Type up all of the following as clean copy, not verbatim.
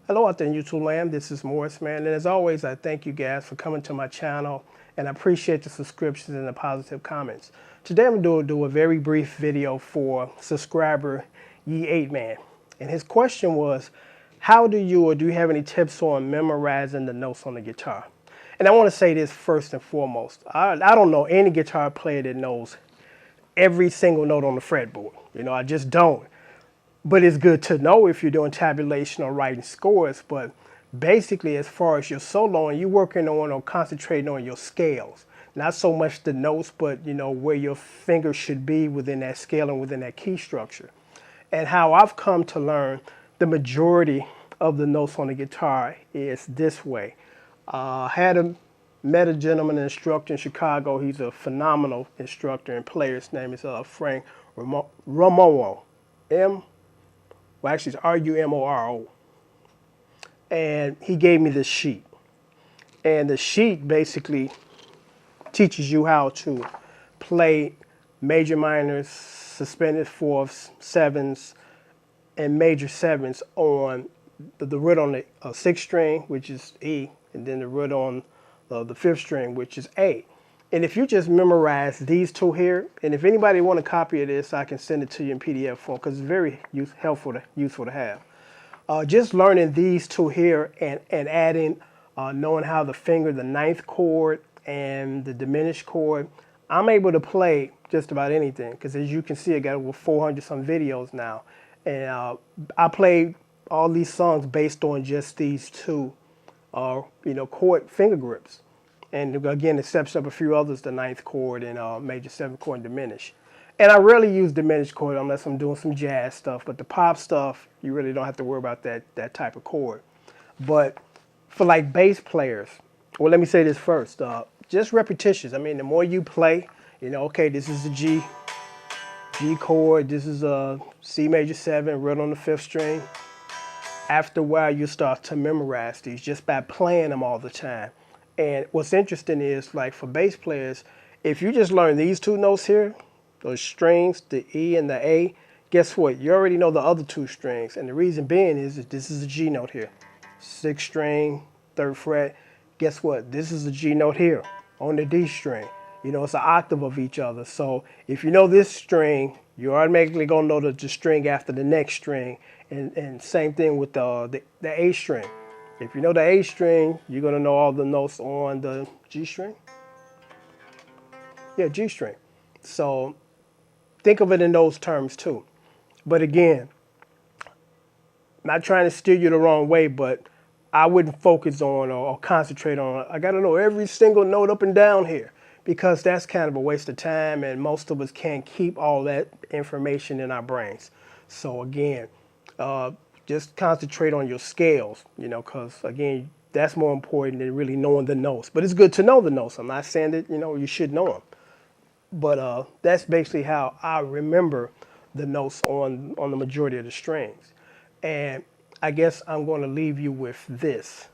Hello out there in YouTube land, this is Morris, man. And as always, I thank you guys for coming to my channel, and I appreciate the subscriptions and the positive comments. Today I'm going to do a very brief video for subscriber Ye8Man. And his question was, how do you have any tips on memorizing the notes on the guitar? And I want to say this first and foremost. I don't know any guitar player that knows every single note on the fretboard. I just don't. But it's good to know if you're doing tabulation or writing scores. But basically, as far as your soloing, you're working on or concentrating on your scales. Not so much the notes, but where your fingers should be within that scale and within that key structure. And how I've come to learn the majority of the notes on the guitar is this way. Met a gentleman, an instructor in Chicago. He's a phenomenal instructor and player. His name is Frank Rumoro. Well, actually, it's Rumoro. And he gave me this sheet. And the sheet basically teaches you how to play major minors, suspended fourths, sevenths, and major sevenths on the root on the sixth string, which is E, and then the root on the fifth string, which is A. And if you just memorize these two here, and if anybody want a copy of this, I can send it to you in PDF form because it's very useful to have. Just learning these two here and adding, knowing how to finger the ninth chord and the diminished chord, I'm able to play just about anything because as you can see, I got over 400 some videos now. And I play all these songs based on just these two, chord finger grips. And again, it steps up a few others, the ninth chord and major seventh chord and diminished. And I rarely use diminished chord unless I'm doing some jazz stuff. But the pop stuff, you really don't have to worry about that type of chord. But for like bass players, well, let me say this first. Just repetitions. I mean, the more you play, okay, this is a G chord. This is a C major 7, right on the fifth string. After a while, you start to memorize these just by playing them all the time. And what's interesting is, like for bass players, if you just learn these two notes here, those strings, the E and the A, guess what? You already know the other two strings. And the reason being is that this is a G note here. Sixth string, third fret. Guess what? This is a G note here on the D string. It's an octave of each other. So if you know this string, you're automatically going to know the string after the next string. And same thing with the A string. If you know the A string, you're going to know all the notes on the G string. Yeah, G string. So think of it in those terms too. But again, not trying to steer you the wrong way, but I wouldn't focus on or concentrate on, I got to know every single note up and down here because that's kind of a waste of time and most of us can't keep all that information in our brains. So again, just concentrate on your scales, because again, that's more important than really knowing the notes. But it's good to know the notes. I'm not saying that, you should know them. But that's basically how I remember the notes on the majority of the strings. And I guess I'm going to leave you with this.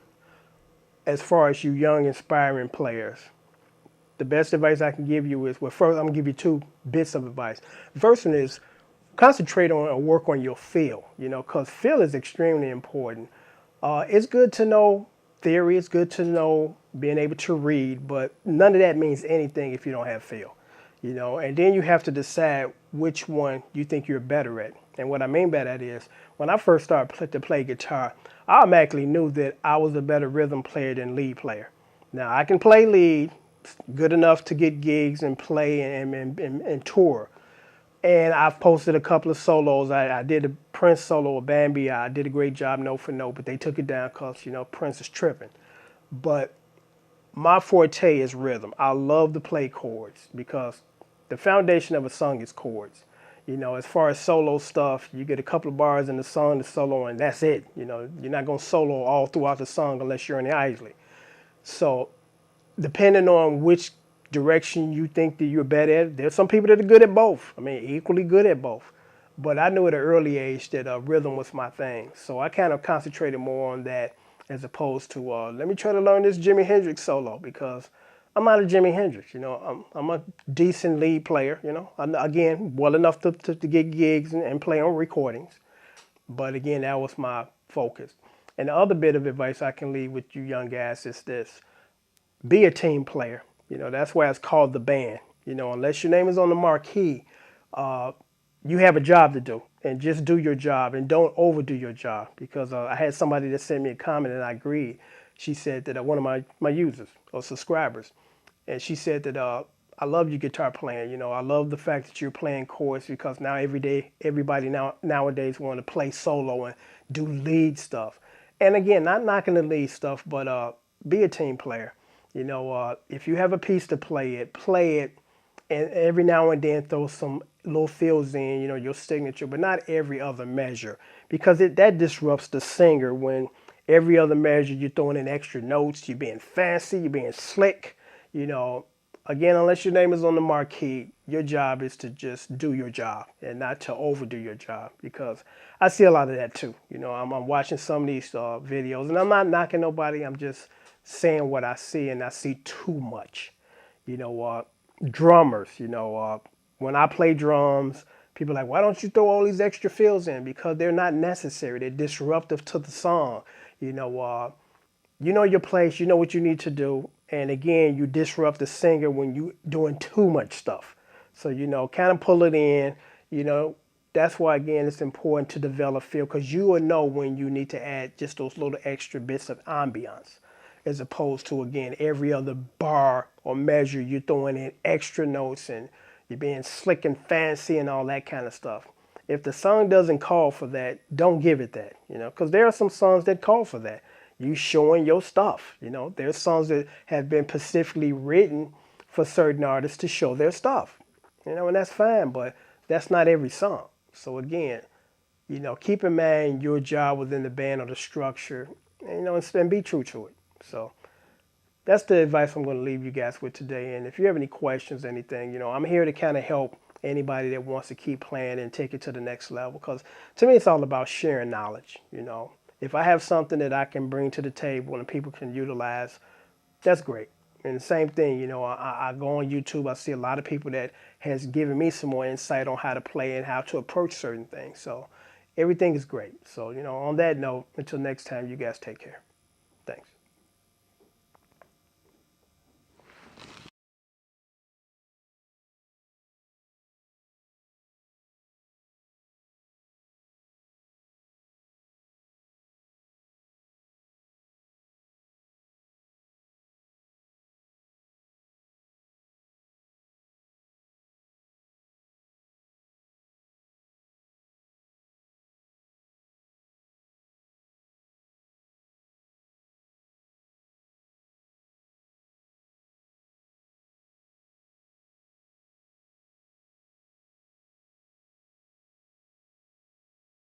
As far as you young, inspiring players, the best advice I can give you is, well, first I'm going to give you two bits of advice. The first one is concentrate on or work on your feel, because feel is extremely important. It's good to know theory. It's good to know being able to read, but none of that means anything if you don't have feel, and then you have to decide which one you think you're better at. And what I mean by that is when I first started to play guitar, I automatically knew that I was a better rhythm player than lead player. Now I can play lead good enough to get gigs and play and tour. And I've posted a couple of solos. I did a Prince solo with Bambi. I did a great job note for note, but they took it down because, Prince is tripping. But my forte is rhythm. I love to play chords because the foundation of a song is chords. As far as solo stuff, you get a couple of bars in the song to solo, and that's it. You're not going to solo all throughout the song unless you're in the Isley. So depending on which direction you think that you're better at. There's some people that are good at both. I mean, equally good at both. But I knew at an early age that rhythm was my thing. So I kind of concentrated more on that as opposed to, let me try to learn this Jimi Hendrix solo because I'm not a Jimi Hendrix. I'm a decent lead player, Again, well enough to get gigs and play on recordings. But again, that was my focus. And the other bit of advice I can leave with you young guys is this: be a team player. That's why it's called the band. Unless your name is on the marquee, uh, you have a job to do, and just do your job and don't overdo your job. Because I had somebody that sent me a comment and I agreed. She said that one of my users or subscribers, and she said that I love your guitar playing. I love the fact that you're playing chords because now every day everybody nowadays want to play solo and do lead stuff. And again, not knocking the lead stuff, but be a team player. If you have a piece to play it, and every now and then throw some little fills in, your signature, but not every other measure, because that disrupts the singer when every other measure you're throwing in extra notes, you're being fancy, you're being slick, you know. Again, unless your name is on the marquee, your job is to just do your job and not to overdo your job, because I see a lot of that too. I'm watching some of these videos, and I'm not knocking nobody. I'm just saying what I see, and I see too much. Drummers, when I play drums, people are like, why don't you throw all these extra fills in? Because they're not necessary. They're disruptive to the song. You know your place, you know what you need to do. And again, you disrupt the singer when you doing too much stuff. So, kind of pull it in, you know, that's why, again, it's important to develop feel, because you will know when you need to add just those little extra bits of ambiance, as opposed to, again, every other bar or measure you're throwing in extra notes and you're being slick and fancy and all that kind of stuff. If the song doesn't call for that, don't give it that, because there are some songs that call for that. You showing your stuff, There's songs that have been specifically written for certain artists to show their stuff, and that's fine, but that's not every song. So again, keep in mind your job within the band or the structure, and be true to it. So that's the advice I'm going to leave you guys with today. And if you have any questions, anything, I'm here to kind of help anybody that wants to keep playing and take it to the next level. Because to me, it's all about sharing knowledge. If I have something that I can bring to the table and people can utilize, that's great. And the same thing, I go on YouTube, I see a lot of people that has given me some more insight on how to play and how to approach certain things. So everything is great. So, on that note, until next time, you guys take care.